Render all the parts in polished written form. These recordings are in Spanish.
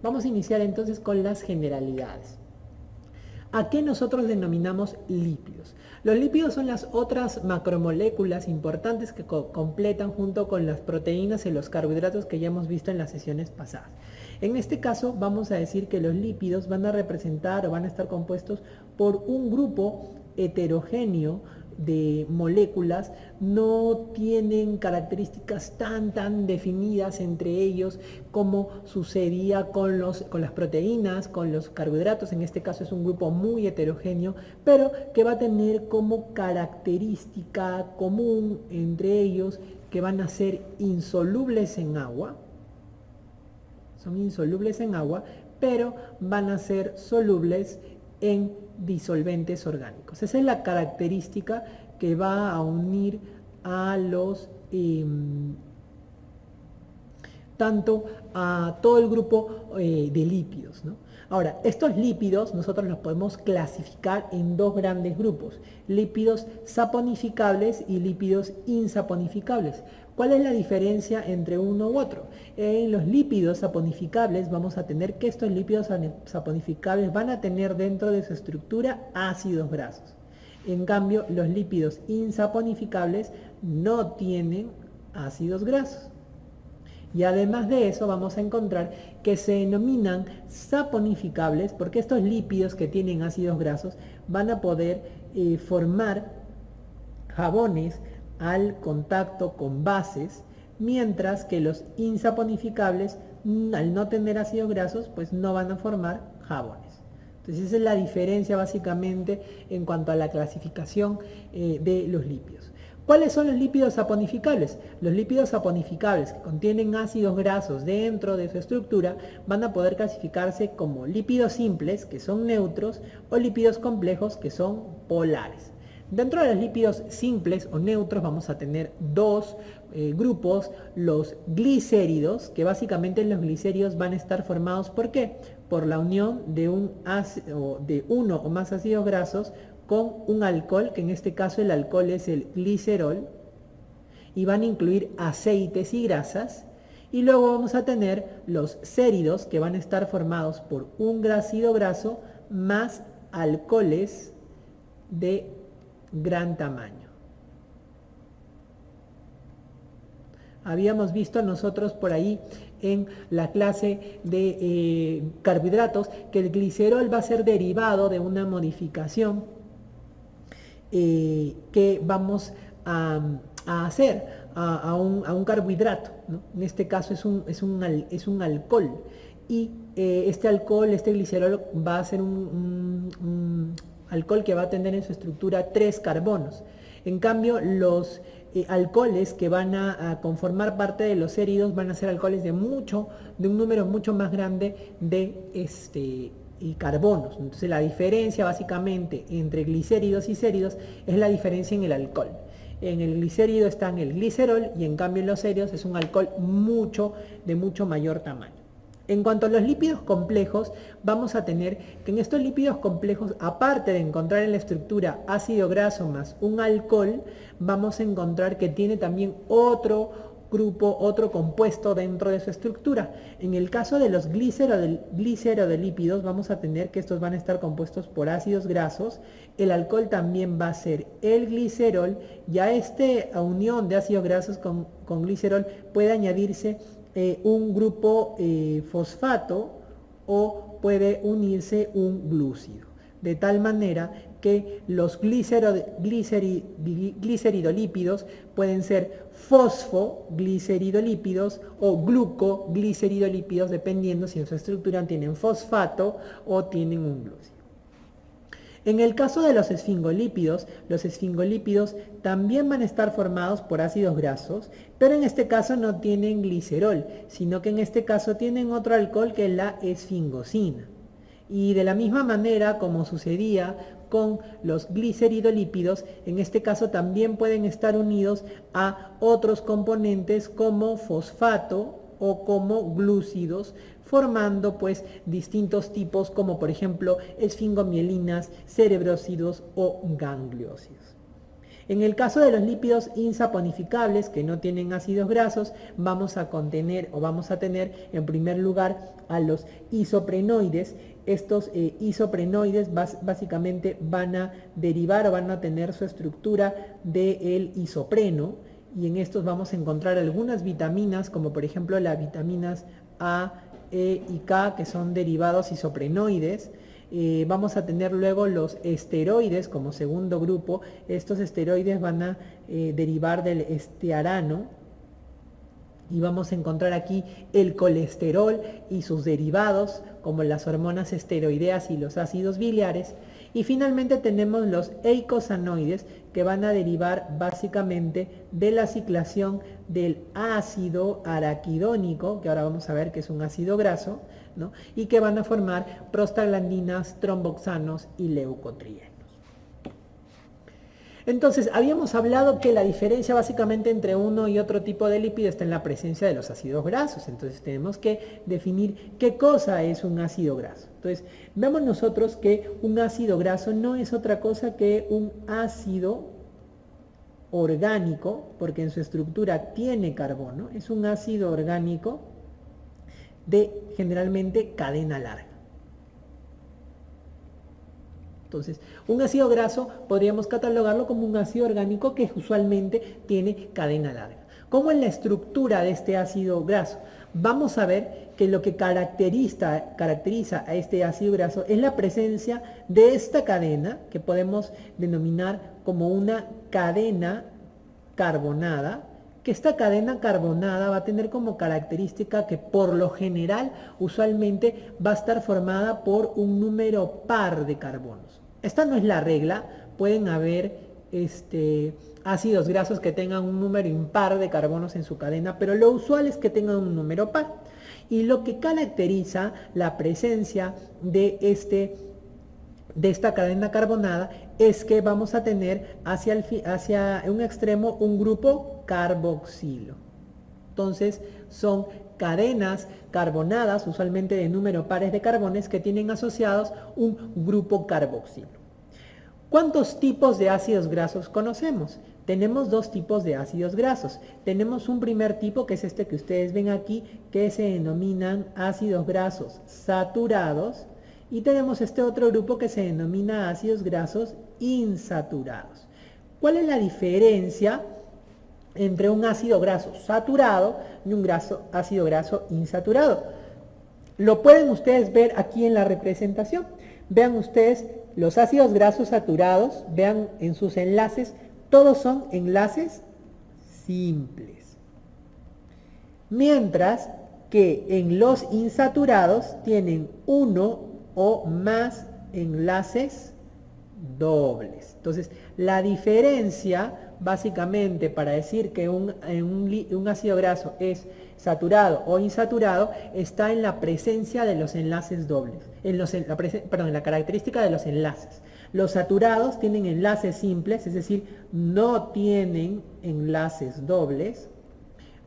Vamos a iniciar entonces con las generalidades. ¿A qué nosotros denominamos lípidos? Los lípidos son las otras macromoléculas importantes que completan junto con las proteínas y los carbohidratos que ya hemos visto en las sesiones pasadas. En este caso vamos a decir que los lípidos van a representar o van a estar compuestos por un grupo heterogéneo de moléculas, no tienen características tan definidas entre ellos como sucedía con las proteínas, con los carbohidratos. En este caso es un grupo muy heterogéneo, pero que va a tener como característica común entre ellos que van a ser insolubles en agua. Son insolubles en agua, pero van a ser solubles en disolventes orgánicos. Esa es la característica que va a unir a los tanto a todo el grupo de lípidos, ¿no? Ahora, estos lípidos nosotros los podemos clasificar en dos grandes grupos: lípidos saponificables y lípidos insaponificables. ¿Cuál es la diferencia entre uno u otro? En los lípidos saponificables vamos a tener que estos lípidos saponificables van a tener dentro de su estructura ácidos grasos. En cambio, los lípidos insaponificables no tienen ácidos grasos. Y además de eso vamos a encontrar que se denominan saponificables porque estos lípidos que tienen ácidos grasos van a poder formar jabones al contacto con bases, mientras que los insaponificables, al no tener ácidos grasos, pues no van a formar jabones. Entonces esa es la diferencia básicamente en cuanto a la clasificación de los lípidos. ¿Cuáles son los lípidos saponificables? Los lípidos saponificables que contienen ácidos grasos dentro de su estructura van a poder clasificarse como lípidos simples, que son neutros, o lípidos complejos, que son polares. Dentro de los lípidos simples o neutros vamos a tener dos grupos: los glicéridos, que básicamente los glicéridos van a estar formados ¿por qué? Por la unión de uno o más ácidos grasos con un alcohol, que en este caso el alcohol es el glicerol, y van a incluir aceites y grasas. Y luego vamos a tener los céridos, que van a estar formados por un ácido graso más alcoholes de gran tamaño. Habíamos visto nosotros por ahí en la clase de carbohidratos que el glicerol va a ser derivado de una modificación que vamos a hacer a un carbohidrato, ¿no? En este caso es un alcohol, y este alcohol, este glicerol, va a ser un alcohol que va a tener en su estructura 3 carbonos. En cambio, los alcoholes que van a conformar parte de los céridos van a ser alcoholes de un número mucho más grande de carbonos. Entonces la diferencia básicamente entre glicéridos y céridos es la diferencia en el alcohol. En el glicérido está el glicerol, y en cambio en los céridos es un alcohol de mucho mayor tamaño. En cuanto a los lípidos complejos, vamos a tener que en estos lípidos complejos, aparte de encontrar en la estructura ácido graso más un alcohol, vamos a encontrar que tiene también otro grupo, otro compuesto dentro de su estructura. En el caso de los glicerodilípidos, vamos a tener que estos van a estar compuestos por ácidos grasos. El alcohol también va a ser el glicerol, y a esta unión de ácidos grasos con glicerol puede añadirse un grupo fosfato, o puede unirse un glúcido, de tal manera que los gliceridolípidos pueden ser fosfogliceridolípidos o glucogliceridolípidos, dependiendo si en su estructura tienen fosfato o tienen un glúcido. En el caso de los esfingolípidos también van a estar formados por ácidos grasos, pero en este caso no tienen glicerol, sino que en este caso tienen otro alcohol, que es la esfingosina. Y de la misma manera como sucedía con los gliceridolípidos, en este caso también pueden estar unidos a otros componentes como fosfato o como glúcidos, formando pues distintos tipos, como por ejemplo esfingomielinas, cerebrósidos o gangliósidos. En el caso de los lípidos insaponificables que no tienen ácidos grasos, vamos a tener en primer lugar a los isoprenoides. Estos isoprenoides básicamente van a derivar o van a tener su estructura del isopreno, y en estos vamos a encontrar algunas vitaminas, como por ejemplo las vitaminas A, E y K, que son derivados isoprenoides. Vamos a tener luego los esteroides como segundo grupo. Estos esteroides van a derivar del estearano, y vamos a encontrar aquí el colesterol y sus derivados como las hormonas esteroideas y los ácidos biliares. Y finalmente tenemos los eicosanoides, que van a derivar básicamente de la ciclación del ácido araquidónico, que ahora vamos a ver que es un ácido graso, ¿no? Y que van a formar prostaglandinas, tromboxanos y leucotrienos. Entonces, habíamos hablado que la diferencia básicamente entre uno y otro tipo de lípido está en la presencia de los ácidos grasos. Entonces, tenemos que definir qué cosa es un ácido graso. Entonces, vemos nosotros que un ácido graso no es otra cosa que un ácido orgánico, porque en su estructura tiene carbono. Es un ácido orgánico de generalmente cadena larga. Entonces, un ácido graso podríamos catalogarlo como un ácido orgánico que usualmente tiene cadena larga. ¿Cómo es la estructura de este ácido graso? Vamos a ver que lo que caracteriza a este ácido graso es la presencia de esta cadena, que podemos denominar como una cadena carbonada, que esta cadena carbonada va a tener como característica que por lo general usualmente va a estar formada por un número par de carbonos. Esta no es la regla, pueden haber ácidos grasos que tengan un número impar de carbonos en su cadena, pero lo usual es que tengan un número par. Y lo que caracteriza la presencia de esta cadena carbonada es que vamos a tener hacia un extremo un grupo carboxilo. Entonces son cadenas carbonadas, usualmente de número pares de carbones, que tienen asociados un grupo carboxilo. ¿Cuántos tipos de ácidos grasos conocemos? Tenemos dos tipos de ácidos grasos. Tenemos un primer tipo, que es este que ustedes ven aquí, que se denominan ácidos grasos saturados, y tenemos este otro grupo que se denomina ácidos grasos insaturados. ¿Cuál es la diferencia entre un ácido graso saturado y un ácido graso insaturado? Lo pueden ustedes ver aquí en la representación. Vean ustedes los ácidos grasos saturados, vean en sus enlaces, todos son enlaces simples. Mientras que en los insaturados tienen uno o más enlaces dobles. Entonces, la diferencia, básicamente, para decir que un ácido graso es saturado o insaturado, está en la presencia de los enlaces dobles, en la característica de los enlaces. Los saturados tienen enlaces simples, es decir, no tienen enlaces dobles,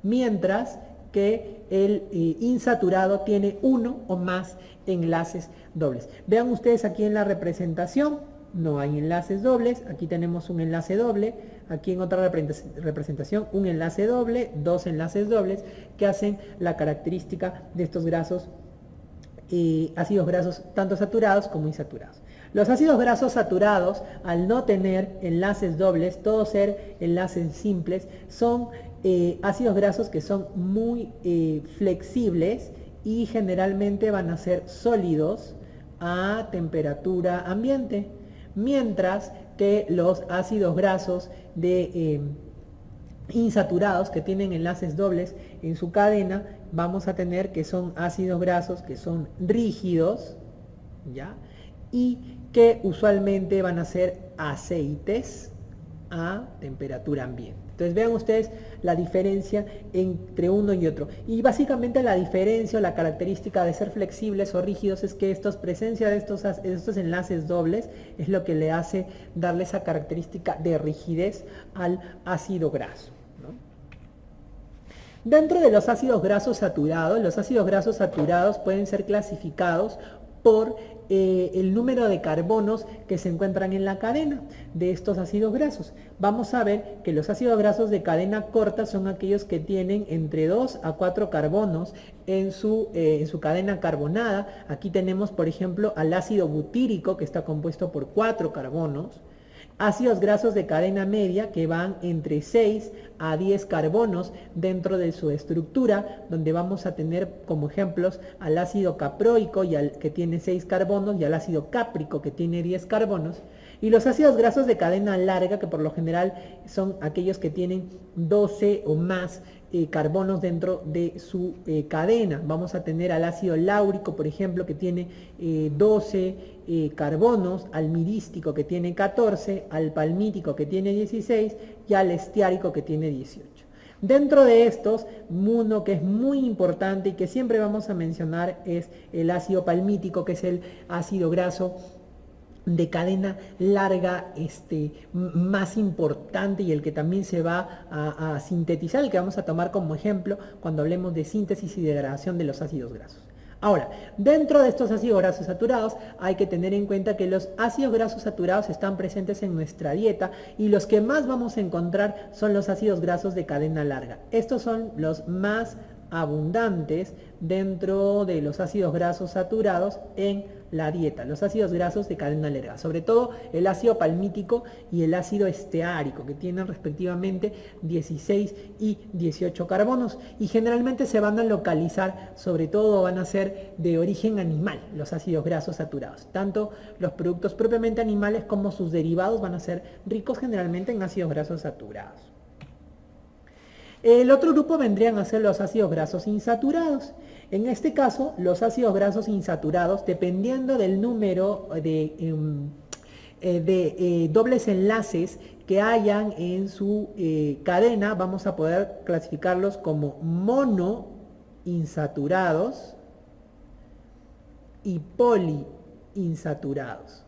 mientras que el insaturado tiene uno o más enlaces dobles. Vean ustedes aquí en la representación, no hay enlaces dobles, aquí tenemos un enlace doble, aquí en otra representación un enlace doble, dos enlaces dobles, que hacen la característica de estos grasos, ácidos grasos tanto saturados como insaturados. Los ácidos grasos saturados, al no tener enlaces dobles, todos ser enlaces simples, son ácidos grasos que son muy flexibles y generalmente van a ser sólidos a temperatura ambiente, mientras que los ácidos grasos insaturados, que tienen enlaces dobles en su cadena, vamos a tener que son ácidos grasos que son rígidos, ¿ya? Y que usualmente van a ser aceites a temperatura ambiente. Entonces vean ustedes la diferencia entre uno y otro. Y básicamente la diferencia o la característica de ser flexibles o rígidos es que presencia de estos enlaces dobles es lo que le hace darle esa característica de rigidez al ácido graso, ¿no? Dentro de los ácidos grasos saturados pueden ser clasificados por el número de carbonos que se encuentran en la cadena de estos ácidos grasos. Vamos a ver que los ácidos grasos de cadena corta son aquellos que tienen entre 2 a 4 carbonos en su cadena carbonada. Aquí tenemos, por ejemplo, al ácido butírico, que está compuesto por 4 carbonos. Ácidos grasos de cadena media que van entre 6 a 10 carbonos dentro de su estructura, donde vamos a tener como ejemplos al ácido caproico que tiene 6 carbonos y al ácido cáprico que tiene 10 carbonos. Y los ácidos grasos de cadena larga, que por lo general son aquellos que tienen 12 o más carbonos dentro de su cadena. Vamos a tener al ácido láurico, por ejemplo, que tiene 12 carbonos, al mirístico que tiene 14, al palmítico que tiene 16 y al estiárico que tiene 18. Dentro de estos, uno que es muy importante y que siempre vamos a mencionar es el ácido palmítico, que es el ácido graso de cadena larga más importante y el que también se va a sintetizar, el que vamos a tomar como ejemplo cuando hablemos de síntesis y degradación de los ácidos grasos. Ahora, dentro de estos ácidos grasos saturados hay que tener en cuenta que los ácidos grasos saturados están presentes en nuestra dieta y los que más vamos a encontrar son los ácidos grasos de cadena larga. Estos son los más abundantes dentro de los ácidos grasos saturados en la dieta, los ácidos grasos de cadena larga, sobre todo el ácido palmítico y el ácido esteárico, que tienen respectivamente 16 y 18 carbonos, y generalmente se van a localizar, sobre todo van a ser de origen animal, los ácidos grasos saturados. Tanto los productos propiamente animales como sus derivados van a ser ricos generalmente en ácidos grasos saturados. El otro grupo vendrían a ser los ácidos grasos insaturados. En este caso, los ácidos grasos insaturados, dependiendo del número de dobles enlaces que hayan en su cadena, vamos a poder clasificarlos como monoinsaturados y poliinsaturados.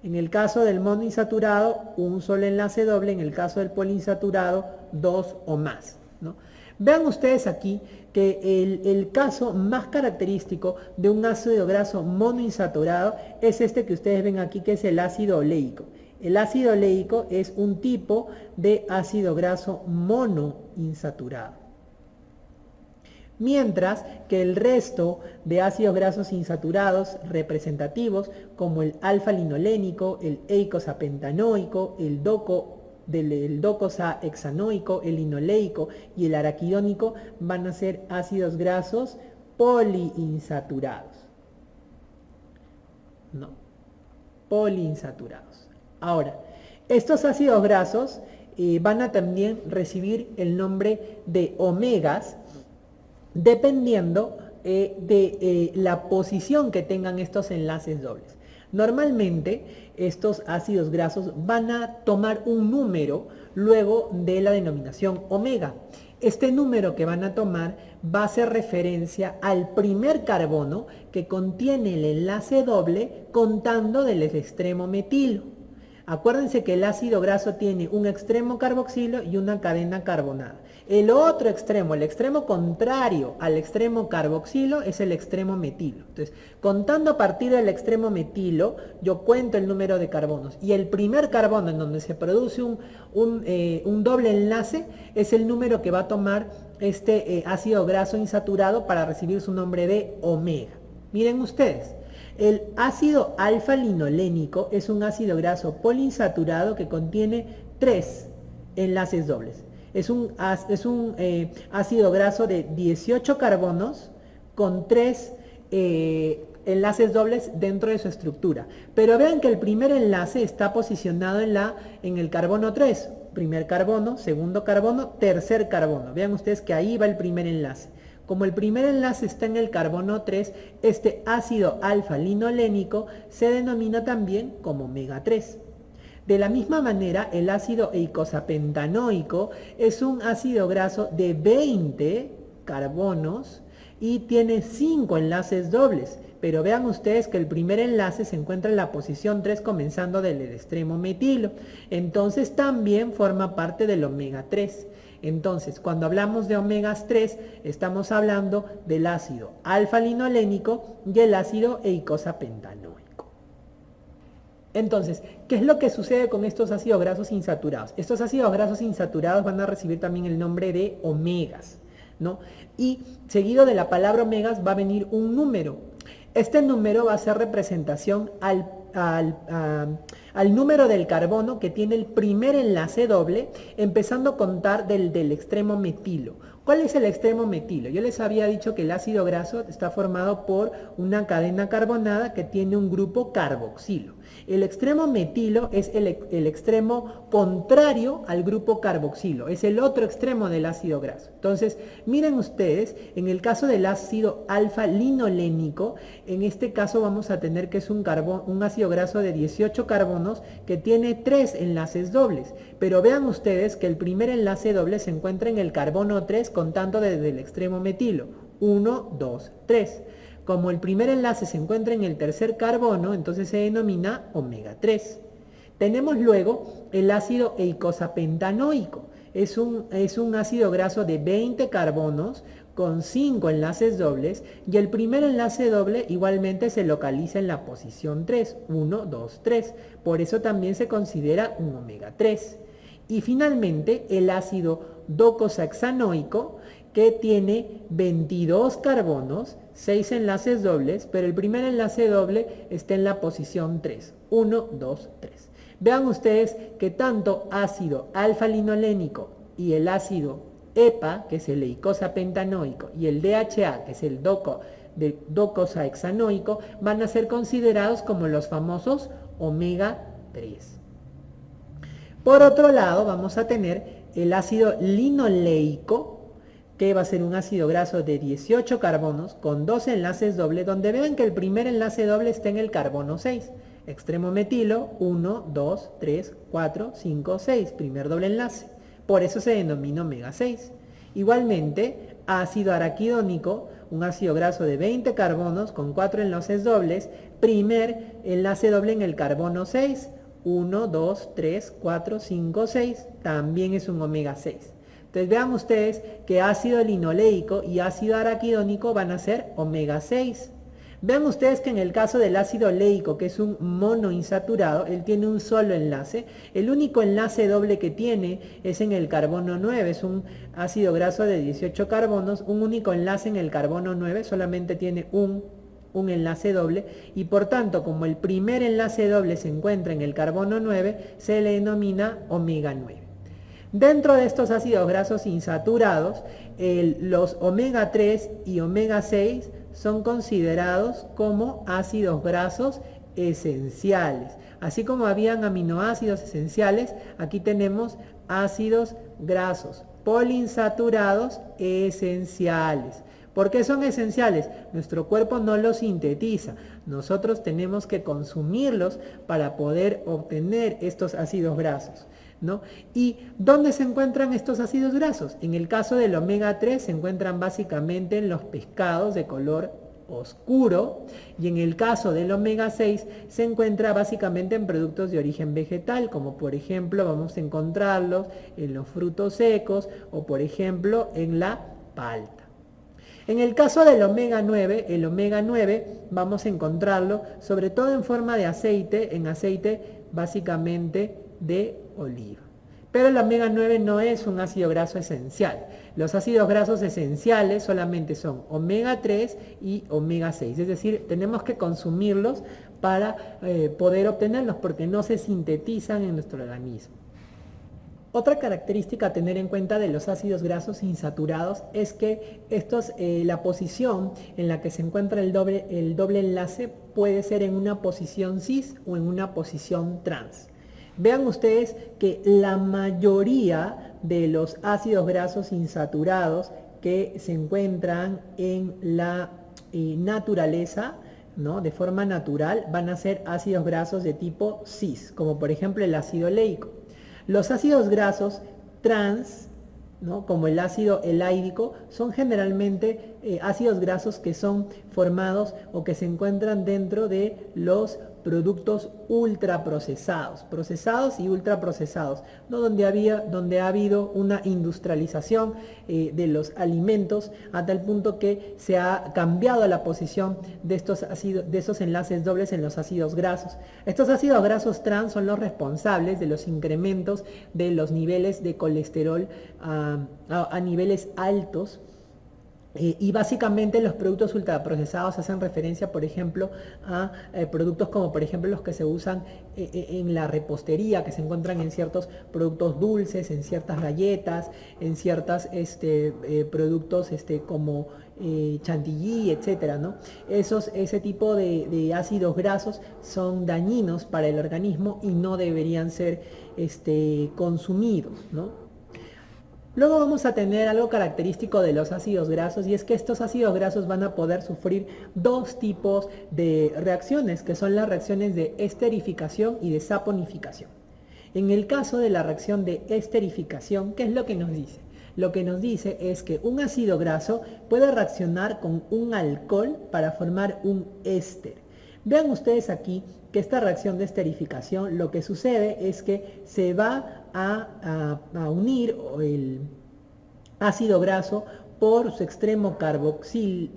En el caso del monoinsaturado, un solo enlace doble; en el caso del poliinsaturado, 2 o más, ¿no? Vean ustedes aquí que el caso más característico de un ácido graso monoinsaturado es este que ustedes ven aquí, que es el ácido oleico. El ácido oleico es un tipo de ácido graso monoinsaturado. Mientras que el resto de ácidos grasos insaturados representativos, como el alfa-linolénico, el eicosapentanoico, el docosahexanoico, el linoleico y el araquidónico, van a ser ácidos grasos poliinsaturados. No, poliinsaturados. Ahora, estos ácidos grasos van a también recibir el nombre de omegas, dependiendo de la posición que tengan estos enlaces dobles. Normalmente estos ácidos grasos van a tomar un número luego de la denominación omega. Este número que van a tomar va a hacer referencia al primer carbono que contiene el enlace doble contando del extremo metilo. Acuérdense que el ácido graso tiene un extremo carboxilo y una cadena carbonada. El otro extremo, el extremo contrario al extremo carboxilo, es el extremo metilo. Entonces, contando a partir del extremo metilo, yo cuento el número de carbonos. Y el primer carbono en donde se produce un doble enlace es el número que va a tomar este ácido graso insaturado para recibir su nombre de omega. Miren ustedes. El ácido alfa-linolénico es un ácido graso poliinsaturado que contiene 3 enlaces dobles. Es un ácido graso de 18 carbonos con 3 enlaces dobles dentro de su estructura. Pero vean que el primer enlace está posicionado en el carbono 3. Primer carbono, segundo carbono, tercer carbono. Vean ustedes que ahí va el primer enlace. Como el primer enlace está en el carbono 3, este ácido alfa-linolénico se denomina también como omega 3. De la misma manera, el ácido eicosapentanoico es un ácido graso de 20 carbonos y tiene 5 enlaces dobles. Pero vean ustedes que el primer enlace se encuentra en la posición 3 comenzando del extremo metilo. Entonces también forma parte del omega 3. Entonces, cuando hablamos de omegas 3, estamos hablando del ácido alfa-linolénico y el ácido eicosapentanoico. Entonces, ¿qué es lo que sucede con estos ácidos grasos insaturados? Estos ácidos grasos insaturados van a recibir también el nombre de omegas, ¿no? Y seguido de la palabra omegas va a venir un número. Este número va a ser representación al número del carbono que tiene el primer enlace doble, empezando a contar del extremo metilo. ¿Cuál es el extremo metilo? Yo les había dicho que el ácido graso está formado por una cadena carbonada que tiene un grupo carboxilo. El extremo metilo es el extremo contrario al grupo carboxilo, es el otro extremo del ácido graso. Entonces, miren ustedes, en el caso del ácido alfa-linolénico, en este caso vamos a tener que es un ácido graso de 18 carbonos que tiene 3 enlaces dobles. Pero vean ustedes que el primer enlace doble se encuentra en el carbono 3 contando desde el extremo metilo. 1, 2, 3. Como el primer enlace se encuentra en el tercer carbono, entonces se denomina omega 3. Tenemos luego el ácido eicosapentanoico. Es un ácido graso de 20 carbonos con 5 enlaces dobles y el primer enlace doble igualmente se localiza en la posición 3. 1, 2, 3. Por eso también se considera un omega 3. Y finalmente el ácido docosahexanoico, que tiene 22 carbonos, 6 enlaces dobles, pero el primer enlace doble está en la posición 3. 1, 2, 3. Vean ustedes que tanto ácido alfa-linolénico y el ácido EPA, que es el eicosapentanoico, y el DHA, que es el docosahexanoico, van a ser considerados como los famosos omega 3. Por otro lado, vamos a tener el ácido linoleico, que va a ser un ácido graso de 18 carbonos con 2 enlaces dobles, donde vean que el primer enlace doble está en el carbono 6. Extremo metilo, 1, 2, 3, 4, 5, 6, primer doble enlace. Por eso se denomina omega 6. Igualmente, ácido araquidónico, un ácido graso de 20 carbonos con 4 enlaces dobles, primer enlace doble en el carbono 6. 1, 2, 3, 4, 5, 6, también es un omega 6. Entonces vean ustedes que ácido linoleico y ácido araquidónico van a ser omega 6. Vean ustedes que en el caso del ácido leico, que es un monoinsaturado, él tiene un solo enlace. El único enlace doble que tiene es en el carbono 9, es un ácido graso de 18 carbonos, un único enlace en el carbono 9, solamente tiene un enlace doble, y por tanto, como el primer enlace doble se encuentra en el carbono 9, se le denomina omega 9. Dentro de estos ácidos grasos insaturados, los omega 3 y omega 6 son considerados como ácidos grasos esenciales. Así como habían aminoácidos esenciales, aquí tenemos ácidos grasos poliinsaturados esenciales. ¿Por qué son esenciales? Nuestro cuerpo no los sintetiza. Nosotros tenemos que consumirlos para poder obtener estos ácidos grasos, ¿no? ¿Y dónde se encuentran estos ácidos grasos? En el caso del omega 3 se encuentran básicamente en los pescados de color oscuro, y en el caso del omega 6 se encuentra básicamente en productos de origen vegetal, como por ejemplo vamos a encontrarlos en los frutos secos o por ejemplo en la palta. En el caso del omega 9, el omega 9 vamos a encontrarlo sobre todo en forma de aceite, en aceite básicamente de oliva. Pero el omega 9 no es un ácido graso esencial. Los ácidos grasos esenciales solamente son omega 3 y omega 6. Es decir, tenemos que consumirlos para poder obtenerlos porque no se sintetizan en nuestro organismo. Otra característica a tener en cuenta de los ácidos grasos insaturados es que la posición en la que se encuentra el doble enlace puede ser en una posición cis o en una posición trans. Vean ustedes que la mayoría de los ácidos grasos insaturados que se encuentran en la naturaleza, ¿no?, de forma natural, van a ser ácidos grasos de tipo cis, como por ejemplo el ácido leico. Los ácidos grasos trans, ¿no?, como el ácido elaídico, son generalmente ácidos grasos que son formados o que se encuentran dentro de los productos ultraprocesados, procesados y ultraprocesados, ¿no? Donde ha habido una industrialización de los alimentos a tal punto que se ha cambiado la posición de estos enlaces dobles en los ácidos grasos. Estos ácidos grasos trans son los responsables de los incrementos de los niveles de colesterol a niveles altos. Y básicamente los productos ultraprocesados hacen referencia, por ejemplo, a productos como por ejemplo los que se usan en la repostería, que se encuentran en ciertos productos dulces, en ciertas galletas, en ciertos productos como chantilly, etcétera, ¿no? Ese tipo de ácidos grasos son dañinos para el organismo y no deberían ser consumidos, ¿no? Luego vamos a tener algo característico de los ácidos grasos, y es que estos ácidos grasos van a poder sufrir dos tipos de reacciones, que son las reacciones de esterificación y de saponificación. En el caso de la reacción de esterificación, ¿qué es lo que nos dice? Lo que nos dice es que un ácido graso puede reaccionar con un alcohol para formar un éster. Vean ustedes aquí que esta reacción de esterificación, lo que sucede es que se va a unir el ácido graso por su extremo carboxilo,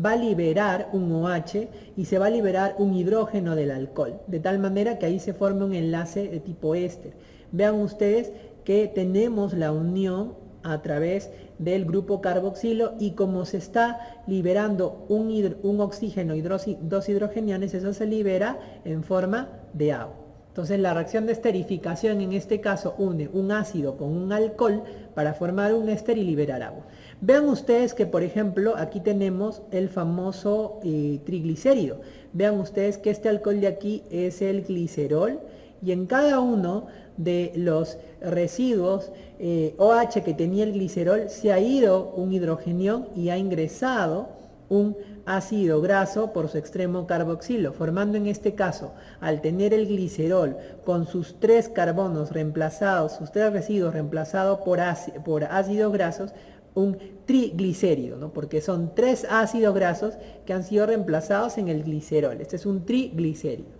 va a liberar un OH y se va a liberar un hidrógeno del alcohol, de tal manera que ahí se forma un enlace de tipo éster. Vean ustedes que tenemos la unión a través del grupo carboxilo, y como se está liberando un oxígeno y dos hidrogeniones, eso se libera en forma de agua. Entonces la reacción de esterificación en este caso une un ácido con un alcohol para formar un éster y liberar agua. Vean ustedes que, por ejemplo, aquí tenemos el famoso triglicérido. Vean ustedes que este alcohol de aquí es el glicerol, y en cada uno de los residuos OH que tenía el glicerol se ha ido un hidrogenión y ha ingresado un ácido graso por su extremo carboxilo, formando en este caso, al tener el glicerol con sus 3 carbonos reemplazados, sus 3 residuos reemplazados por ácidos grasos, un triglicérido, ¿no? Porque son 3 ácidos grasos que han sido reemplazados en el glicerol. Este es un triglicérido.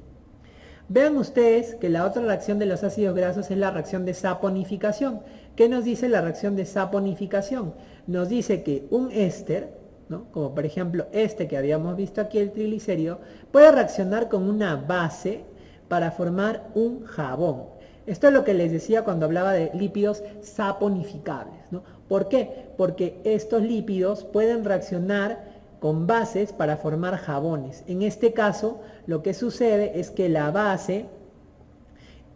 Vean ustedes que la otra reacción de los ácidos grasos es la reacción de saponificación. ¿Qué nos dice la reacción de saponificación? Nos dice que un éster, ¿no? Como por ejemplo este que habíamos visto aquí, el triglicérido, puede reaccionar con una base para formar un jabón. Esto es lo que les decía cuando hablaba de lípidos saponificables, ¿no? ¿Por qué? Porque estos lípidos pueden reaccionar con bases para formar jabones. En este caso, lo que sucede es que la base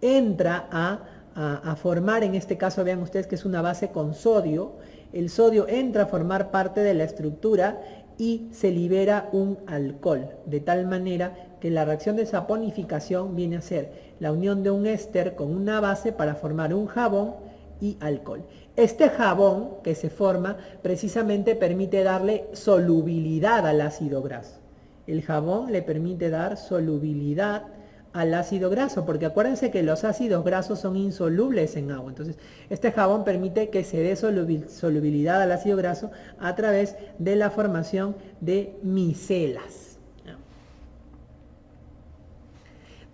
entra a formar, en este caso vean ustedes que es una base con sodio, el sodio entra a formar parte de la estructura y se libera un alcohol, de tal manera que la reacción de saponificación viene a ser la unión de un éster con una base para formar un jabón y alcohol. Este jabón que se forma precisamente permite darle solubilidad al ácido graso. El jabón le permite dar solubilidad al ácido graso, porque acuérdense que los ácidos grasos son insolubles en agua. Entonces, este jabón permite que se dé solubilidad al ácido graso a través de la formación de micelas.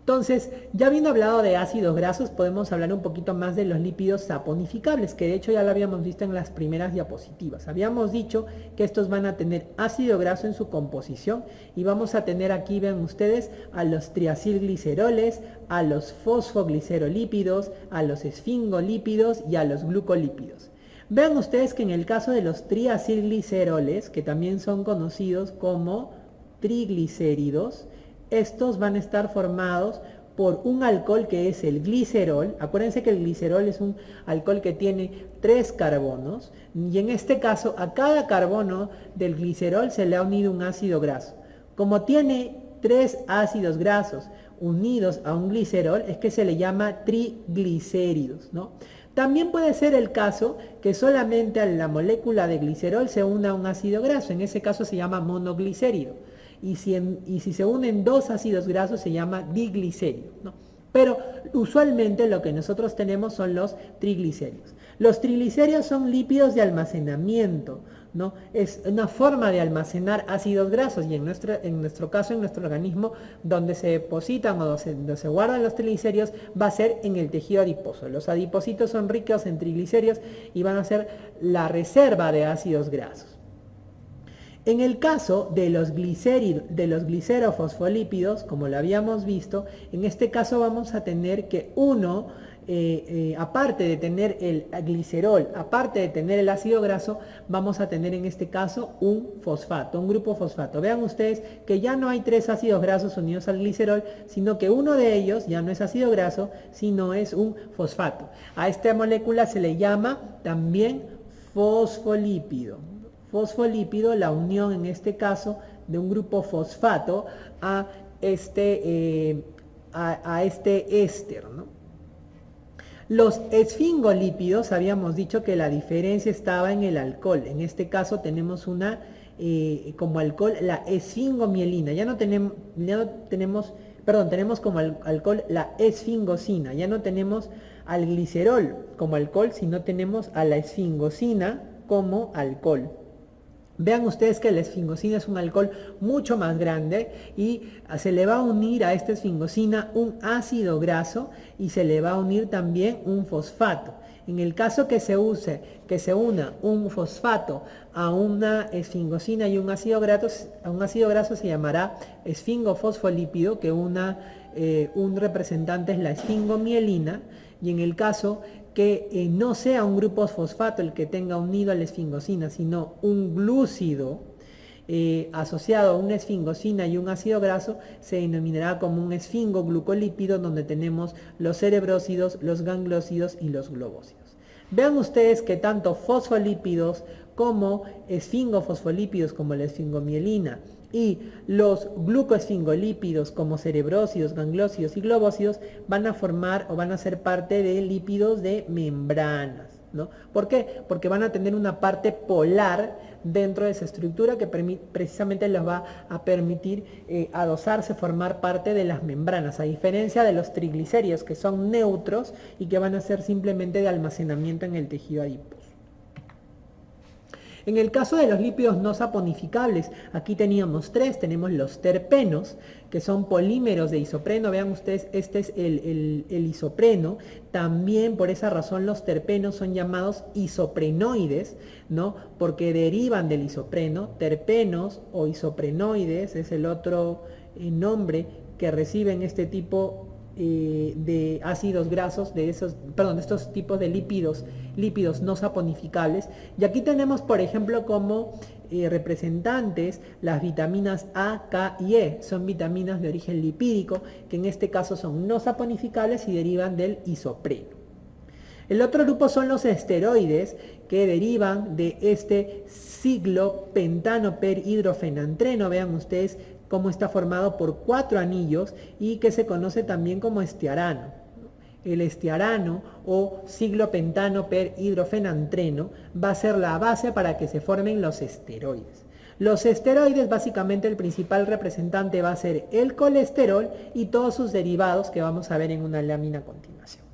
Entonces, ya habiendo hablado de ácidos grasos, podemos hablar un poquito más de los lípidos saponificables, que de hecho ya lo habíamos visto en las primeras diapositivas. Habíamos dicho que estos van a tener ácido graso en su composición, y vamos a tener aquí, ven ustedes, a los triacilgliceroles, a los fosfoglicerolípidos, a los esfingolípidos y a los glucolípidos. Vean ustedes que en el caso de los triacilgliceroles, que también son conocidos como triglicéridos, estos van a estar formados por un alcohol que es el glicerol. Acuérdense que el glicerol es un alcohol que tiene 3 carbonos, y en este caso a cada carbono del glicerol se le ha unido un ácido graso. Como tiene 3 ácidos grasos unidos a un glicerol, es que se le llama triglicéridos, ¿no? También puede ser el caso que solamente a la molécula de glicerol se una un ácido graso. En ese caso se llama monoglicérido. Y si se unen 2 ácidos grasos se llama diglicérido, ¿no? Pero usualmente lo que nosotros tenemos son los triglicéridos. Los triglicéridos son lípidos de almacenamiento, ¿no? Es una forma de almacenar ácidos grasos y en nuestro caso, en nuestro organismo, donde se depositan o donde se guardan los triglicéridos va a ser en el tejido adiposo. Los adipocitos son ricos en triglicéridos y van a ser la reserva de ácidos grasos. En el caso de los glicerofosfolípidos, como lo habíamos visto, en este caso vamos a tener que uno, aparte de tener el glicerol, aparte de tener el ácido graso, vamos a tener en este caso un fosfato, un grupo fosfato. Vean ustedes que ya no hay 3 ácidos grasos unidos al glicerol, sino que uno de ellos ya no es ácido graso, sino es un fosfato. A esta molécula se le llama también fosfolípido. Fosfolípido, la unión en este caso de un grupo fosfato a este éster, ¿no? Los esfingolípidos, habíamos dicho que la diferencia estaba en el alcohol. En este caso tenemos como alcohol la esfingomielina. Tenemos como alcohol la esfingosina. Ya no tenemos al glicerol como alcohol, sino tenemos a la esfingosina como alcohol. Vean ustedes que la esfingosina es un alcohol mucho más grande y se le va a unir a esta esfingosina un ácido graso y se le va a unir también un fosfato. En el caso que se una un fosfato a una esfingosina y un ácido graso se llamará esfingofosfolípido, que un representante es la esfingomielina, y en el caso que no sea un grupo fosfato el que tenga unido a la esfingosina, sino un glúcido asociado a una esfingosina y un ácido graso, se denominará como un esfingoglucolípido, donde tenemos los cerebrósidos, los gangliósidos y los globósidos. Vean ustedes que tanto fosfolípidos como esfingofosfolípidos, como la esfingomielina, y los glucoesfingolípidos como cerebrósidos, gangliósidos y globósidos van a formar o van a ser parte de lípidos de membranas, ¿no? ¿Por qué? Porque van a tener una parte polar dentro de esa estructura que precisamente les va a permitir adosarse, formar parte de las membranas, a diferencia de los triglicéridos, que son neutros y que van a ser simplemente de almacenamiento en el tejido adiposo. En el caso de los lípidos no saponificables, aquí teníamos 3, tenemos los terpenos, que son polímeros de isopreno. Vean ustedes, este es el isopreno. También por esa razón los terpenos son llamados isoprenoides, ¿no? Porque derivan del isopreno. Terpenos o isoprenoides es el otro nombre que reciben este tipo de ácidos grasos, de estos tipos de lípidos no saponificables. Y aquí tenemos, por ejemplo, como representantes las vitaminas A, K y E. Son vitaminas de origen lipídico, que en este caso son no saponificables y derivan del isopreno. El otro grupo son los esteroides, que derivan de este ciclopentanoperhidrofenantreno. Vean ustedes cómo está formado por 4 anillos y que se conoce también como estiarano. El estiarano o ciclopentanoperhidrofenantreno va a ser la base para que se formen los esteroides. Los esteroides, básicamente el principal representante va a ser el colesterol y todos sus derivados, que vamos a ver en una lámina a continuación.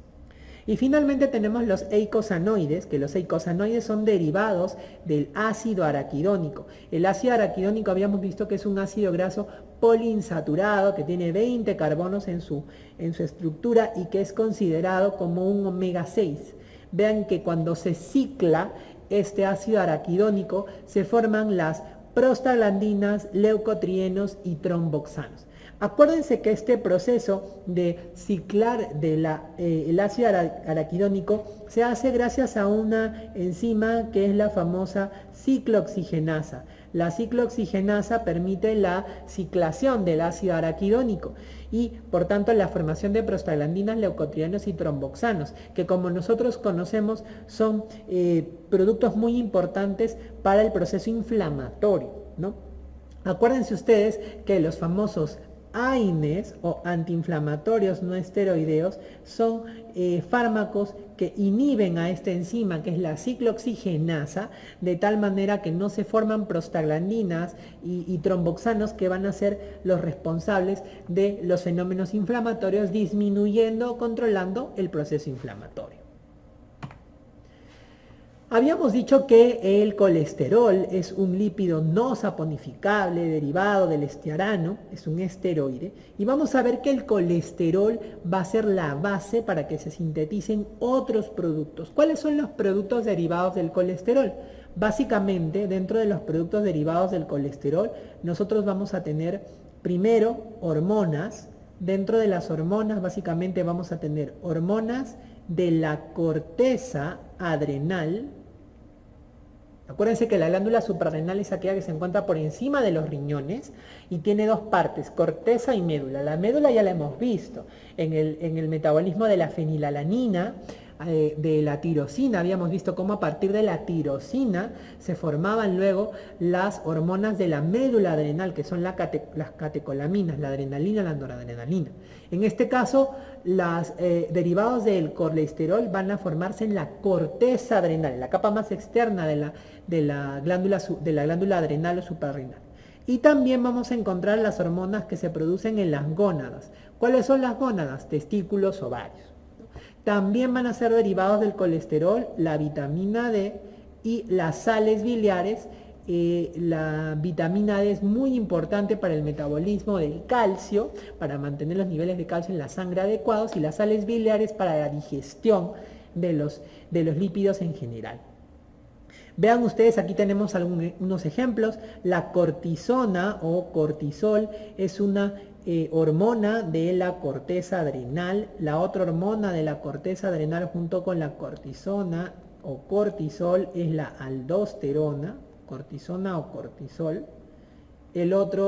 Y finalmente tenemos los eicosanoides, que los eicosanoides son derivados del ácido araquidónico. El ácido araquidónico habíamos visto que es un ácido graso poliinsaturado que tiene 20 carbonos en su estructura y que es considerado como un omega 6. Vean que cuando se cicla este ácido araquidónico se forman las prostaglandinas, leucotrienos y tromboxanos. Acuérdense que este proceso de ciclar el ácido araquidónico se hace gracias a una enzima que es la famosa ciclooxigenasa. La ciclooxigenasa permite la ciclación del ácido araquidónico y por tanto la formación de prostaglandinas, leucotrienos y tromboxanos, que como nosotros conocemos son productos muy importantes para el proceso inflamatorio, ¿no? Acuérdense ustedes que los famosos AINES o antiinflamatorios no esteroideos son fármacos que inhiben a esta enzima que es la ciclooxigenasa, de tal manera que no se forman prostaglandinas y tromboxanos, que van a ser los responsables de los fenómenos inflamatorios, disminuyendo o controlando el proceso inflamatorio. Habíamos dicho que el colesterol es un lípido no saponificable derivado del estiarano, es un esteroide, y vamos a ver que el colesterol va a ser la base para que se sinteticen otros productos. ¿Cuáles son los productos derivados del colesterol? Básicamente, dentro de los productos derivados del colesterol, nosotros vamos a tener primero hormonas. Dentro de las hormonas, básicamente vamos a tener hormonas de la corteza adrenal. Acuérdense que la glándula suprarrenal es aquella que se encuentra por encima de los riñones y tiene dos partes, corteza y médula. La médula ya la hemos visto en el metabolismo de la fenilalanina, de la tirosina. Habíamos visto cómo a partir de la tirosina se formaban luego las hormonas de la médula adrenal, que son las catecolaminas, la adrenalina, la noradrenalina. En este caso, los derivados del colesterol van a formarse en la corteza adrenal, la capa más externa de la glándula adrenal o suprarrenal. Y también vamos a encontrar las hormonas que se producen en las gónadas. ¿Cuáles son las gónadas? Testículos, ovarios. También van a ser derivados del colesterol la vitamina D y las sales biliares. La vitamina D es muy importante para el metabolismo del calcio, para mantener los niveles de calcio en la sangre adecuados, y las sales biliares para la digestión de los lípidos en general. Vean ustedes, aquí tenemos unos ejemplos. La cortisona o cortisol es una hormona de la corteza adrenal. La otra hormona de la corteza adrenal junto con la cortisona o cortisol es la aldosterona, cortisona o cortisol. La otra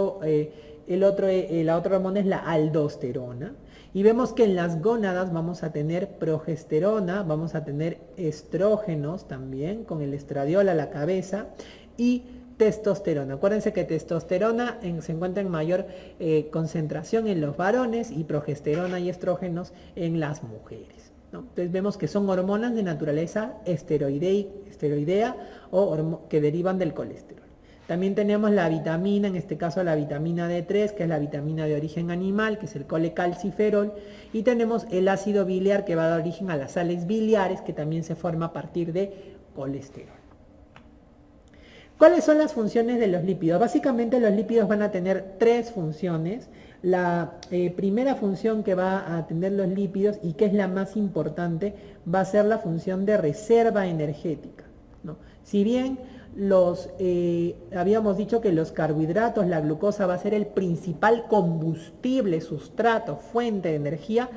hormona es la aldosterona. Y vemos que en las gónadas vamos a tener progesterona, vamos a tener estrógenos también, con el estradiol a la cabeza, y testosterona. Acuérdense que testosterona se encuentra en mayor concentración en los varones y progesterona y estrógenos en las mujeres, ¿no? Entonces vemos que son hormonas de naturaleza esteroidea o que derivan del colesterol. También tenemos la vitamina, en este caso la vitamina D3, que es la vitamina de origen animal, que es el colecalciferol, y tenemos el ácido biliar, que va a dar origen a las sales biliares, que también se forma a partir de colesterol. ¿Cuáles son las funciones de los lípidos? Básicamente los lípidos van a tener tres funciones. La primera función que va a tener los lípidos, y que es la más importante, va a ser la función de reserva energética, ¿no? Si bien habíamos dicho que los carbohidratos, la glucosa va a ser el principal combustible, sustrato, fuente de energía,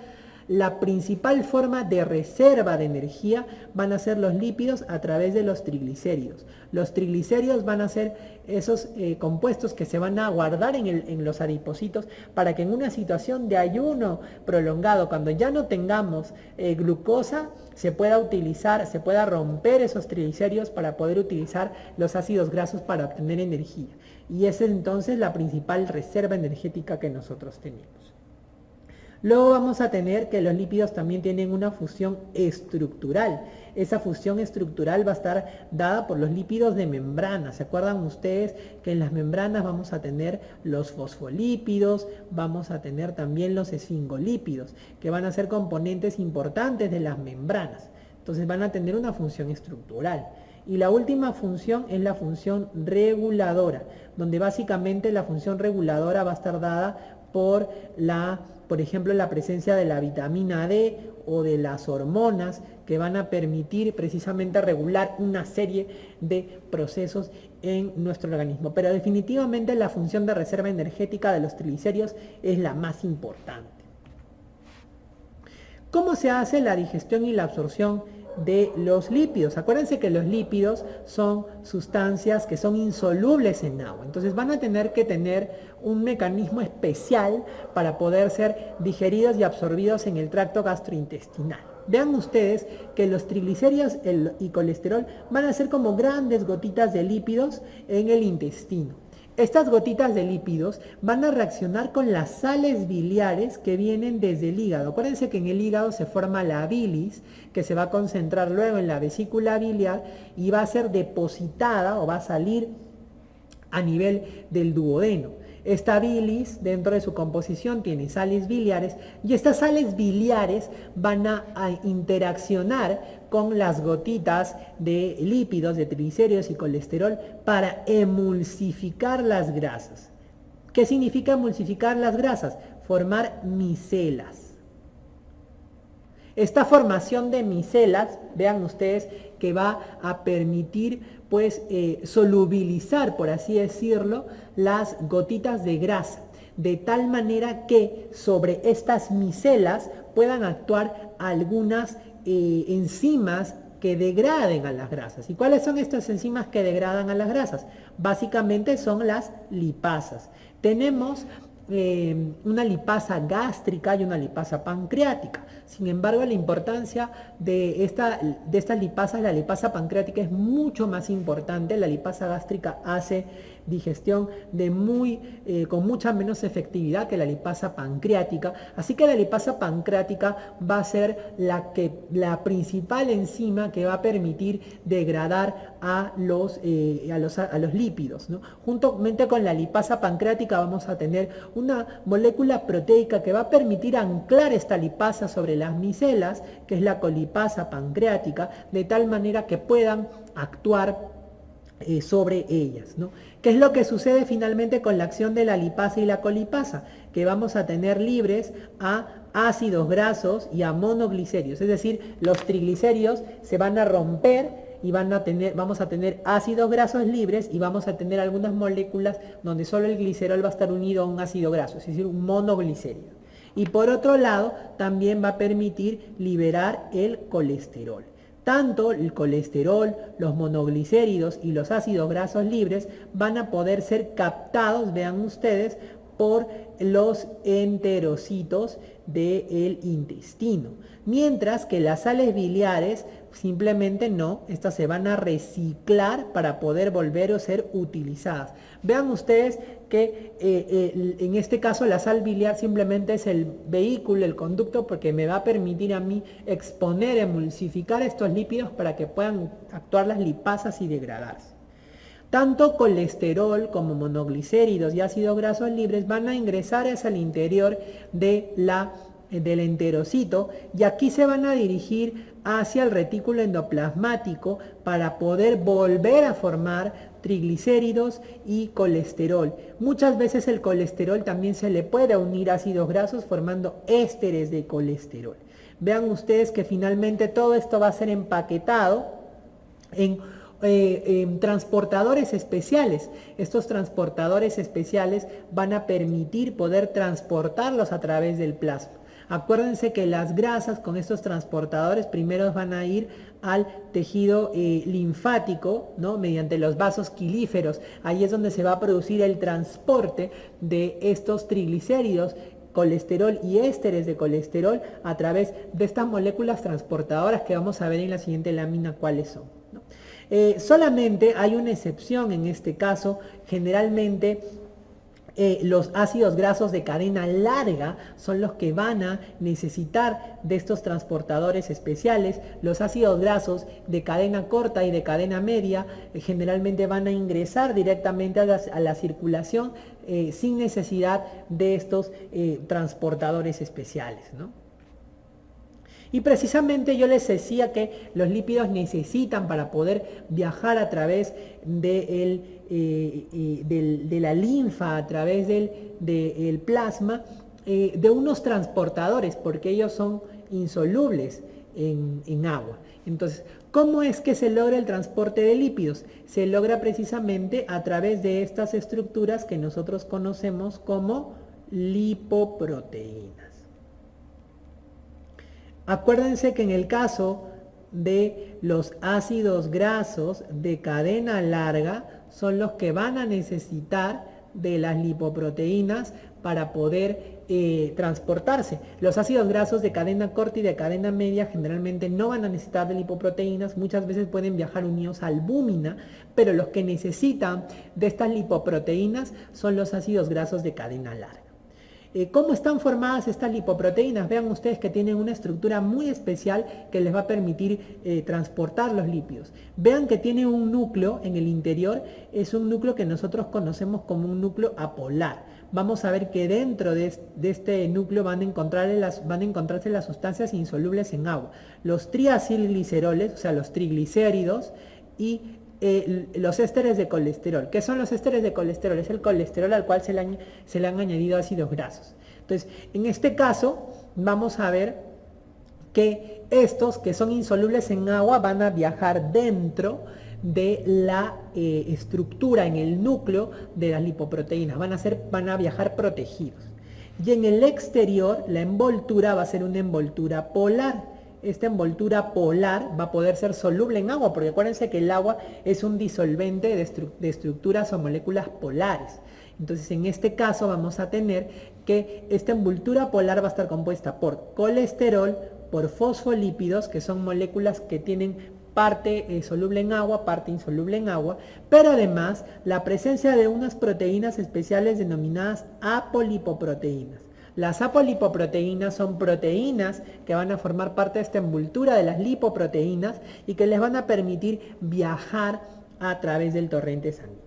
la principal forma de reserva de energía van a ser los lípidos a través de los triglicéridos. Los triglicéridos van a ser esos compuestos que se van a guardar en los adipocitos para que en una situación de ayuno prolongado, cuando ya no tengamos glucosa, se pueda romper esos triglicéridos para poder utilizar los ácidos grasos para obtener energía. Y esa es entonces la principal reserva energética que nosotros tenemos. Luego vamos a tener que los lípidos también tienen una función estructural. Esa función estructural va a estar dada por los lípidos de membrana. ¿Se acuerdan ustedes que en las membranas vamos a tener los fosfolípidos, vamos a tener también los esfingolípidos, que van a ser componentes importantes de las membranas? Entonces van a tener una función estructural. Y la última función es la función reguladora, donde básicamente la función reguladora va a estar dada por ejemplo, la presencia de la vitamina D o de las hormonas que van a permitir precisamente regular una serie de procesos en nuestro organismo. Pero definitivamente la función de reserva energética de los triglicéridos es la más importante. ¿Cómo se hace la digestión y la absorción de los lípidos? Acuérdense que los lípidos son sustancias que son insolubles en agua, entonces van a tener que tener un mecanismo especial para poder ser digeridos y absorbidos en el tracto gastrointestinal. Vean ustedes que los triglicéridos y colesterol van a ser como grandes gotitas de lípidos en el intestino. Estas gotitas de lípidos van a reaccionar con las sales biliares que vienen desde el hígado. Acuérdense que en el hígado se forma la bilis, que se va a concentrar luego en la vesícula biliar y va a ser depositada o va a salir a nivel del duodeno. Esta bilis dentro de su composición tiene sales biliares y estas sales biliares van a interaccionar con las gotitas de lípidos, de triglicéridos y colesterol para emulsificar las grasas. ¿Qué significa emulsificar las grasas? Formar micelas. Esta formación de micelas, vean ustedes, que va a permitir pues solubilizar, por así decirlo, las gotitas de grasa, de tal manera que sobre estas micelas puedan actuar algunas enzimas que degraden a las grasas. ¿Y cuáles son estas enzimas que degradan a las grasas? Básicamente son las lipasas. Tenemos una lipasa gástrica y una lipasa pancreática. Sin embargo, la importancia de estas lipasas, la lipasa pancreática es mucho más importante. La lipasa gástrica hace digestión con mucha menos efectividad que la lipasa pancreática. Así que la lipasa pancreática va a ser la principal enzima que va a permitir degradar a los lípidos, ¿no? Juntamente con la lipasa pancreática vamos a tener una molécula proteica que va a permitir anclar esta lipasa sobre las micelas, que es la colipasa pancreática, de tal manera que puedan actuar sobre ellas, ¿no? ¿Qué es lo que sucede finalmente con la acción de la lipasa y la colipasa? Que vamos a tener libres a ácidos grasos y a monoglicéridos, es decir, los triglicéridos se van a romper y vamos a tener ácidos grasos libres y vamos a tener algunas moléculas donde solo el glicerol va a estar unido a un ácido graso, es decir, un monoglicérido. Y por otro lado, también va a permitir liberar el colesterol. Tanto el colesterol, los monoglicéridos y los ácidos grasos libres van a poder ser captados, vean ustedes, por los enterocitos del intestino. Mientras que las sales biliares simplemente no, estas se van a reciclar para poder volver a ser utilizadas. Vean ustedes que en este caso la sal biliar simplemente es el vehículo, el conducto, porque me va a permitir a mí exponer, emulsificar estos lípidos para que puedan actuar las lipasas y degradarse. Tanto colesterol como monoglicéridos y ácidos grasos libres van a ingresar hacia el interior del enterocito y aquí se van a dirigir hacia el retículo endoplasmático para poder volver a formar triglicéridos y colesterol. Muchas veces el colesterol también se le puede unir a ácidos grasos formando ésteres de colesterol. Vean ustedes que finalmente todo esto va a ser empaquetado en transportadores especiales. Estos transportadores especiales van a permitir poder transportarlos a través del plasma. Acuérdense que las grasas con estos transportadores primero van a ir al tejido linfático, ¿no? Mediante los vasos quilíferos. Ahí es donde se va a producir el transporte de estos triglicéridos, colesterol y ésteres de colesterol a través de estas moléculas transportadoras que vamos a ver en la siguiente lámina cuáles son, ¿no? Solamente hay una excepción en este caso. Generalmente los ácidos grasos de cadena larga son los que van a necesitar de estos transportadores especiales. Los ácidos grasos de cadena corta y de cadena media generalmente van a ingresar directamente a la circulación sin necesidad de estos transportadores especiales, ¿no? Y precisamente yo les decía que los lípidos necesitan, para poder viajar a través de la linfa, a través del plasma, de unos transportadores, porque ellos son insolubles en agua. Entonces, ¿cómo es que se logra el transporte de lípidos? Se logra precisamente a través de estas estructuras que nosotros conocemos como lipoproteínas. Acuérdense que en el caso de los ácidos grasos de cadena larga son los que van a necesitar de las lipoproteínas para poder transportarse. Los ácidos grasos de cadena corta y de cadena media generalmente no van a necesitar de lipoproteínas, muchas veces pueden viajar unidos a albúmina, pero los que necesitan de estas lipoproteínas son los ácidos grasos de cadena larga. ¿Cómo están formadas estas lipoproteínas? Vean ustedes que tienen una estructura muy especial que les va a permitir transportar los lípidos. Vean que tiene un núcleo en el interior, es un núcleo que nosotros conocemos como un núcleo apolar. Vamos a ver que dentro de este núcleo van a encontrarse las sustancias insolubles en agua. Los triacilgliceroles, o sea, los triglicéridos, y los ésteres de colesterol. ¿Qué son los ésteres de colesterol? Es el colesterol al cual se le han añadido ácidos grasos. Entonces, en este caso, vamos a ver que estos que son insolubles en agua van a viajar dentro de la estructura, en el núcleo de las lipoproteínas. Van a viajar protegidos. Y en el exterior, la envoltura va a ser una envoltura polar. Esta envoltura polar va a poder ser soluble en agua, porque acuérdense que el agua es un disolvente de estructuras o moléculas polares. Entonces, en este caso vamos a tener que esta envoltura polar va a estar compuesta por colesterol, por fosfolípidos, que son moléculas que tienen parte soluble en agua, parte insoluble en agua, pero además la presencia de unas proteínas especiales denominadas apolipoproteínas. Las apolipoproteínas son proteínas que van a formar parte de esta envoltura de las lipoproteínas y que les van a permitir viajar a través del torrente sanguíneo.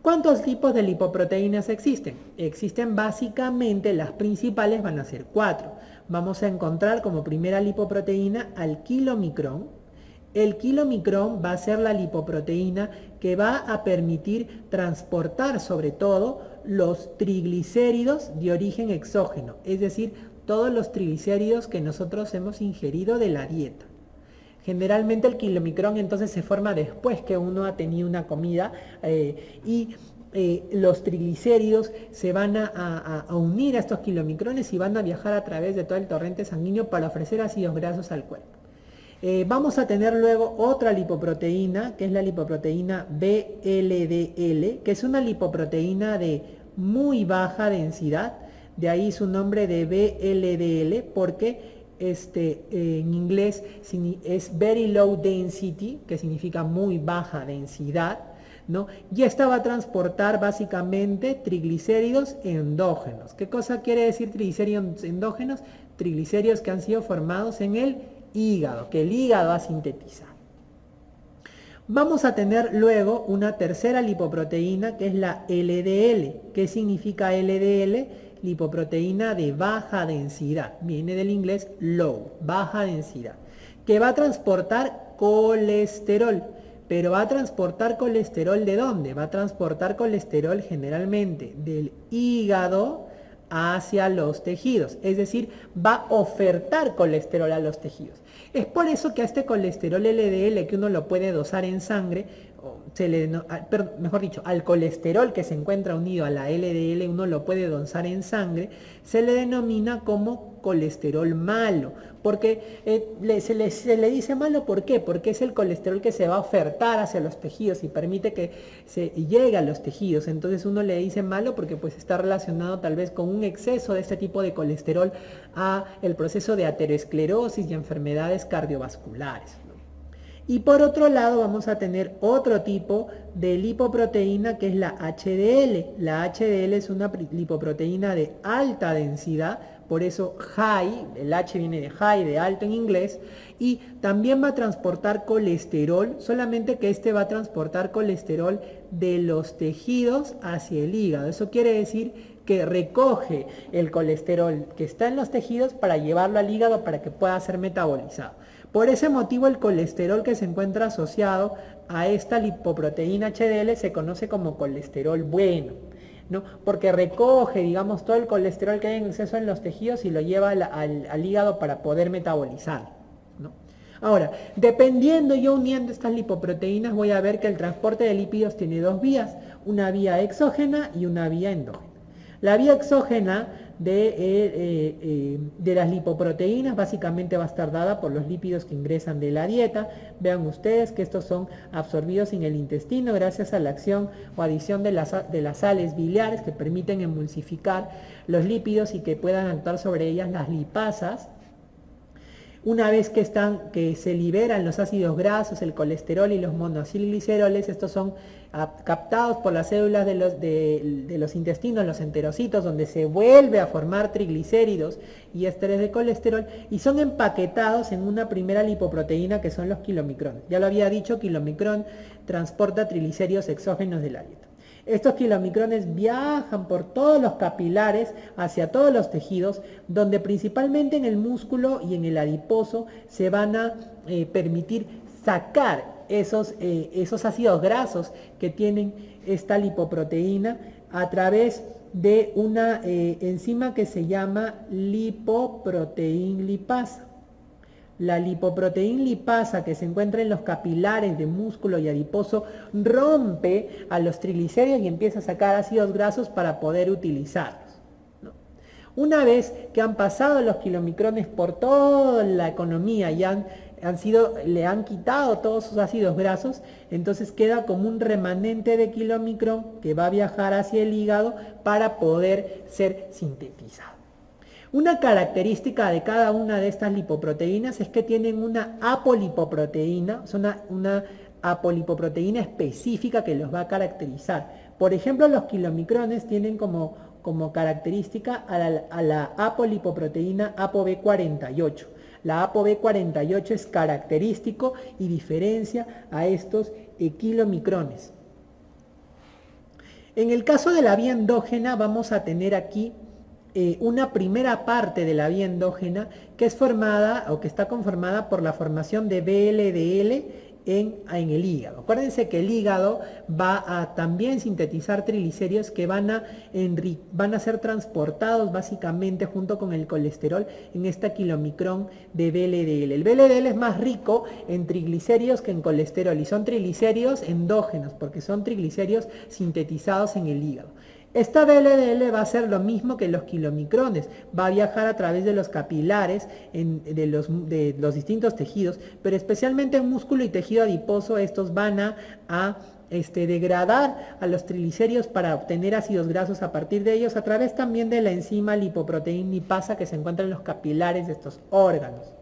¿Cuántos tipos de lipoproteínas existen? Existen básicamente, las principales van a ser 4. Vamos a encontrar como primera lipoproteína al kilomicrón. El kilomicrón va a ser la lipoproteína que va a permitir transportar sobre todo los triglicéridos de origen exógeno, es decir, todos los triglicéridos que nosotros hemos ingerido de la dieta. Generalmente el kilomicrón entonces se forma después que uno ha tenido una comida los triglicéridos se van a unir a estos kilomicrones y van a viajar a través de todo el torrente sanguíneo para ofrecer ácidos grasos al cuerpo. Vamos a tener luego otra lipoproteína, que es la lipoproteína VLDL, que es una lipoproteína de muy baja densidad, de ahí su nombre de VLDL, porque en inglés es very low density, que significa muy baja densidad, ¿no? Y esta va a transportar básicamente triglicéridos endógenos. ¿Qué cosa quiere decir triglicéridos endógenos? Triglicéridos que han sido formados en el hígado, que el hígado ha sintetizado. Vamos a tener luego una tercera lipoproteína que es la LDL. ¿Qué significa LDL? Lipoproteína de baja densidad. Viene del inglés low, baja densidad. Que va a transportar colesterol. Pero va a transportar colesterol ¿de dónde? Va a transportar colesterol generalmente del hígado hacia los tejidos, es decir, va a ofertar colesterol a los tejidos. Es por eso que a este colesterol LDL que uno lo puede dosar en sangre, mejor dicho, al colesterol que se encuentra unido a la LDL uno lo puede dosar en sangre, se le denomina como colesterol malo. Porque se le dice malo, ¿por qué? Porque es el colesterol que se va a ofertar hacia los tejidos y permite que se llegue a los tejidos. Entonces uno le dice malo porque pues está relacionado tal vez con un exceso de este tipo de colesterol a el proceso de aterosclerosis y enfermedades cardiovasculares. Y por otro lado vamos a tener otro tipo de lipoproteína que es la HDL. La HDL es una lipoproteína de alta densidad, por eso high, el H viene de high, de alto en inglés, y también va a transportar colesterol, solamente que este va a transportar colesterol de los tejidos hacia el hígado. Eso quiere decir que recoge el colesterol que está en los tejidos para llevarlo al hígado para que pueda ser metabolizado. Por ese motivo el colesterol que se encuentra asociado a esta lipoproteína HDL se conoce como colesterol bueno, ¿no? Porque recoge, digamos, todo el colesterol que hay en exceso en los tejidos y lo lleva al hígado para poder metabolizar, ¿no? Ahora, dependiendo yo uniendo estas lipoproteínas, voy a ver que el transporte de lípidos tiene dos vías, una vía exógena y una vía endógena. La vía exógena de las lipoproteínas básicamente va a estar dada por los lípidos que ingresan de la dieta. Vean ustedes que estos son absorbidos en el intestino gracias a la acción o adición de las sales biliares que permiten emulsificar los lípidos y que puedan actuar sobre ellas las lipasas. Una vez que se liberan los ácidos grasos, el colesterol y los monoacilgliceroles, estos son captados por las células de los intestinos, los enterocitos, donde se vuelve a formar triglicéridos y ésteres de colesterol, y son empaquetados en una primera lipoproteína que son los kilomicrones. Ya lo había dicho, kilomicrón transporta triglicéridos exógenos de la dieta. Estos kilomicrones viajan por todos los capilares hacia todos los tejidos, donde principalmente en el músculo y en el adiposo se van a permitir sacar esos ácidos grasos que tienen esta lipoproteína a través de una enzima que se llama lipoproteína lipasa. La lipoproteína lipasa que se encuentra en los capilares de músculo y adiposo rompe a los triglicéridos y empieza a sacar ácidos grasos para poder utilizarlos, ¿no? Una vez que han pasado los kilomicrones por toda la economía y le han quitado todos sus ácidos grasos, entonces queda como un remanente de kilomicrón que va a viajar hacia el hígado para poder ser sintetizado. Una característica de cada una de estas lipoproteínas es que tienen una apolipoproteína, una apolipoproteína específica que los va a caracterizar. Por ejemplo, los kilomicrones tienen como característica a la apolipoproteína ApoB48. La ApoB48 es característico y diferencia a estos kilomicrones. En el caso de la vía endógena vamos a tener aquí una primera parte de la vía endógena que es formada o que está conformada por la formación de VLDL en el hígado. Acuérdense que el hígado va a también sintetizar triglicéridos que van a ser transportados básicamente junto con el colesterol en esta kilomicrón de VLDL. El VLDL es más rico en triglicéridos que en colesterol y son triglicéridos endógenos porque son triglicéridos sintetizados en el hígado. Esta VLDL va a ser lo mismo que los kilomicrones, va a viajar a través de los capilares de los distintos tejidos, pero especialmente en músculo y tejido adiposo estos van a degradar a los triglicéridos para obtener ácidos grasos a partir de ellos a través también de la enzima lipoproteína lipasa que se encuentra en los capilares de estos órganos.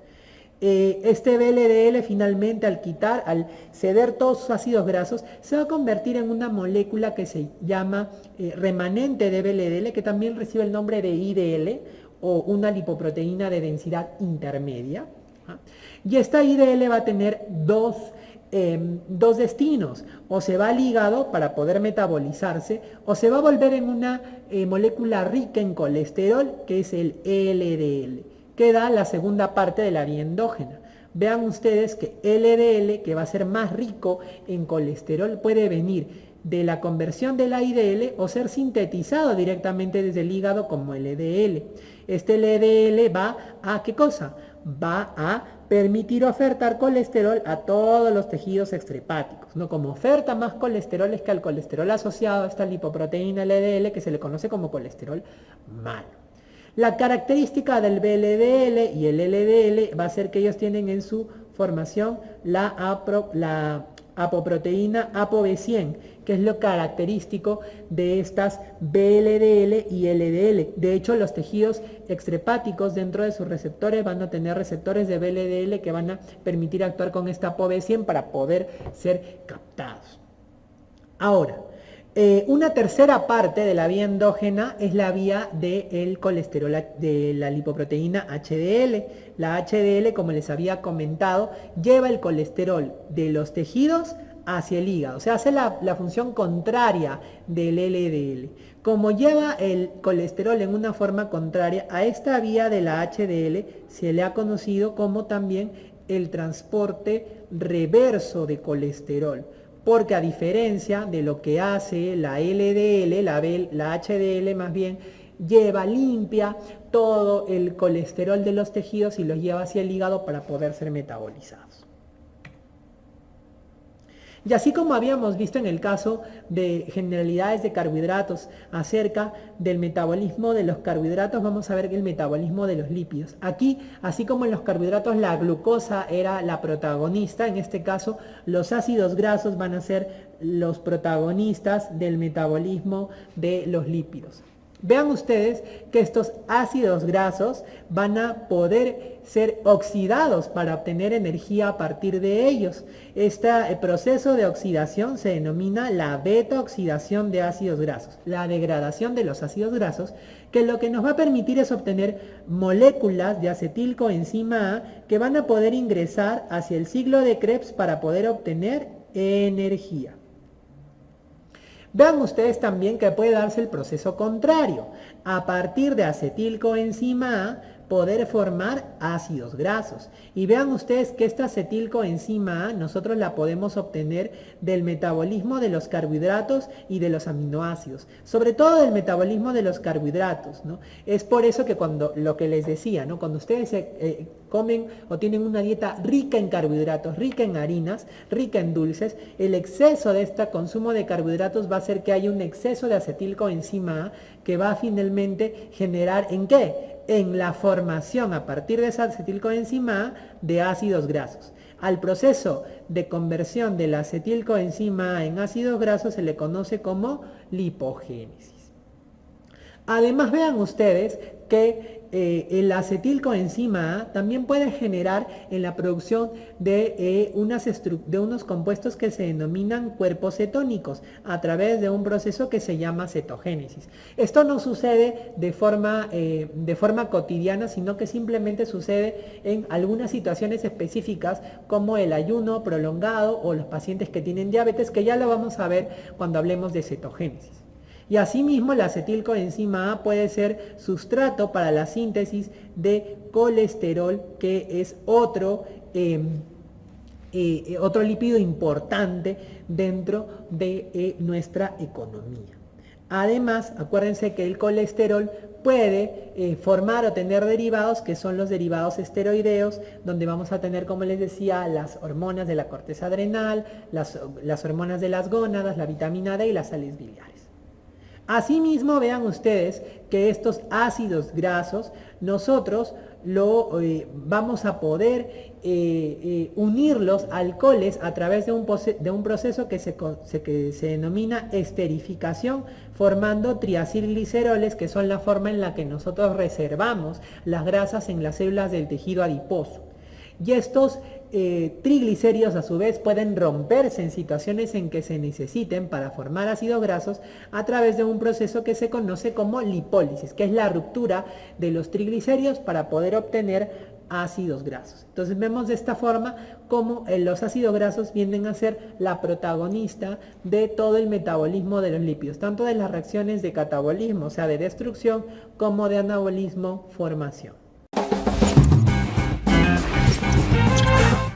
Este VLDL finalmente al ceder todos sus ácidos grasos se va a convertir en una molécula que se llama remanente de VLDL que también recibe el nombre de IDL o una lipoproteína de densidad intermedia, ¿ah? Y esta IDL va a tener dos destinos, o se va al hígado para poder metabolizarse o se va a volver en una molécula rica en colesterol que es el LDL. Queda la segunda parte de la vía endógena. Vean ustedes que LDL, que va a ser más rico en colesterol, puede venir de la conversión de la IDL o ser sintetizado directamente desde el hígado como LDL. Este LDL va a ¿qué cosa? Va a permitir ofertar colesterol a todos los tejidos extrahepáticos, ¿no? Como oferta más colesterol es que al colesterol asociado a esta lipoproteína LDL que se le conoce como colesterol malo. La característica del VLDL y el LDL va a ser que ellos tienen en su formación la apoproteína ApoB100, que es lo característico de estas VLDL y LDL. De hecho, los tejidos extrahepáticos dentro de sus receptores van a tener receptores de VLDL que van a permitir actuar con esta ApoB100 para poder ser captados. Ahora, una tercera parte de la vía endógena es la vía del colesterol, de la lipoproteína HDL. La HDL, como les había comentado, lleva el colesterol de los tejidos hacia el hígado. O sea, hace la función contraria del LDL. Como lleva el colesterol en una forma contraria, a esta vía de la HDL se le ha conocido como también el transporte reverso de colesterol. Porque a diferencia de lo que hace la LDL, la HDL más bien, limpia todo el colesterol de los tejidos y los lleva hacia el hígado para poder ser metabolizados. Y así como habíamos visto en el caso de generalidades de carbohidratos acerca del metabolismo de los carbohidratos, vamos a ver el metabolismo de los lípidos. Aquí, así como en los carbohidratos la glucosa era la protagonista, en este caso los ácidos grasos van a ser los protagonistas del metabolismo de los lípidos. Vean ustedes que estos ácidos grasos van a poder ser oxidados para obtener energía a partir de ellos. Este proceso de oxidación se denomina la beta-oxidación de ácidos grasos, la degradación de los ácidos grasos, que lo que nos va a permitir es obtener moléculas de acetilcoenzima A que van a poder ingresar hacia el ciclo de Krebs para poder obtener energía. Vean ustedes también que puede darse el proceso contrario. A partir de acetilcoenzima A, poder formar ácidos grasos. Y vean ustedes que esta acetilcoenzima A nosotros la podemos obtener del metabolismo de los carbohidratos y de los aminoácidos. Sobre todo del metabolismo de los carbohidratos, ¿no? Es por eso que cuando, lo que les decía, ¿no? Cuando ustedes comen o tienen una dieta rica en carbohidratos, rica en harinas, rica en dulces, el exceso de este consumo de carbohidratos va a hacer que haya un exceso de acetilcoenzima A que va a finalmente generar ¿en qué? En la formación a partir de esa acetilcoenzima A de ácidos grasos. Al proceso de conversión de la acetilcoenzima A en ácidos grasos se le conoce como lipogénesis. Además, vean ustedes que el acetilcoenzima A también puede generar en la producción de unos compuestos que se denominan cuerpos cetónicos a través de un proceso que se llama cetogénesis. Esto no sucede de forma cotidiana, sino que simplemente sucede en algunas situaciones específicas como el ayuno prolongado o los pacientes que tienen diabetes, que ya lo vamos a ver cuando hablemos de cetogénesis. Y asimismo la acetilcoenzima A puede ser sustrato para la síntesis de colesterol, que es otro lípido importante dentro de nuestra economía. Además, acuérdense que el colesterol puede formar o tener derivados que son los derivados esteroideos, donde vamos a tener, como les decía, las hormonas de la corteza adrenal, las hormonas de las gónadas, la vitamina D y las sales biliares. Asimismo, vean ustedes que estos ácidos grasos nosotros vamos a poder unirlos a alcoholes a través de un proceso que se denomina esterificación, formando triacilgliceroles, que son la forma en la que nosotros reservamos las grasas en las células del tejido adiposo. Y estos triglicéridos a su vez pueden romperse en situaciones en que se necesiten para formar ácidos grasos a través de un proceso que se conoce como lipólisis, que es la ruptura de los triglicéridos para poder obtener ácidos grasos. Entonces vemos de esta forma cómo los ácidos grasos vienen a ser la protagonista de todo el metabolismo de los lípidos, tanto de las reacciones de catabolismo, o sea de destrucción, como de anabolismo, formación.